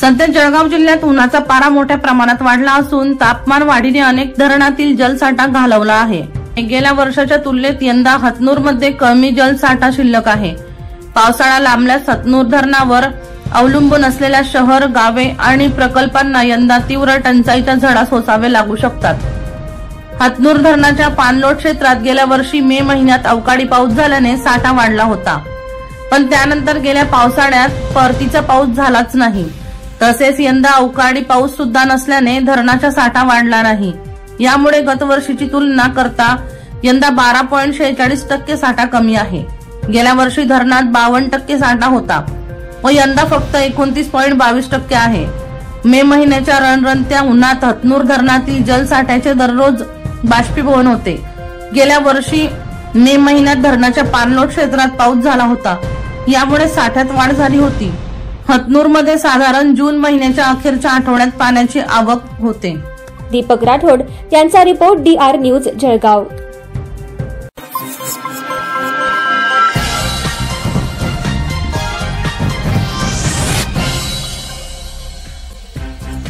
सध्या जळगाव जिल्ह्यात उन्हाचा पारा मोठ्या प्रमाणात वाढला असून तापमान वाढीने अनेक धरणातील जलसाठा घालवला आहे। गेल्या वर्षाच्या तुलनेत यंदा हतनूरमध्ये कमी जलसाठा शिल्लक आहे। पावसाळा लांबल्यास हतनूर धरणावर अवलंबून असलेल्या शहर, गावे आणि प्रकल्पांना यंदा तीव्र टंचाईचा झडा सोसावे लागू शकतात। हतनूर धरणाच्या पाणलोट क्षेत्रात गेल्या वर्षी मे महिन्यात अवकाळी पाऊस झाल्याने साठा वाढला होता, पण त्यानंतर गेल्या पावसाळ्यात परतीचा पाऊस झालाच नाही। तसेच यंदा अवकाळी पाऊस सुद्धा नसल्याने धरणाचा साठा वाढला नाही। यामुळे गतवर्षीची तुलना करता यंदा 12.46% साठा कमी आहे। गेल्या वर्षी धरणात 52% साठा होता व यंदा फक्त 29.22% आहे। मे महिन्याच्या रणरणत्या उन्हात हतनूर धरणातील जलसाठ्याचे दररोज बाष्पीभवन होते। गेल्या वर्षी मे महिन्यात धरणाच्या पाणलोट क्षेत्रात पाऊस झाला होता, यामुळे साठ्यात वाढ झाली होती। हतनूरमध्ये साधारण जून महिन्याच्या अखेरच्या आठवड्यात पाण्याची आवक होते। दीपक राठोड यांचा रिपोर्ट DR न्यूज जळगाव।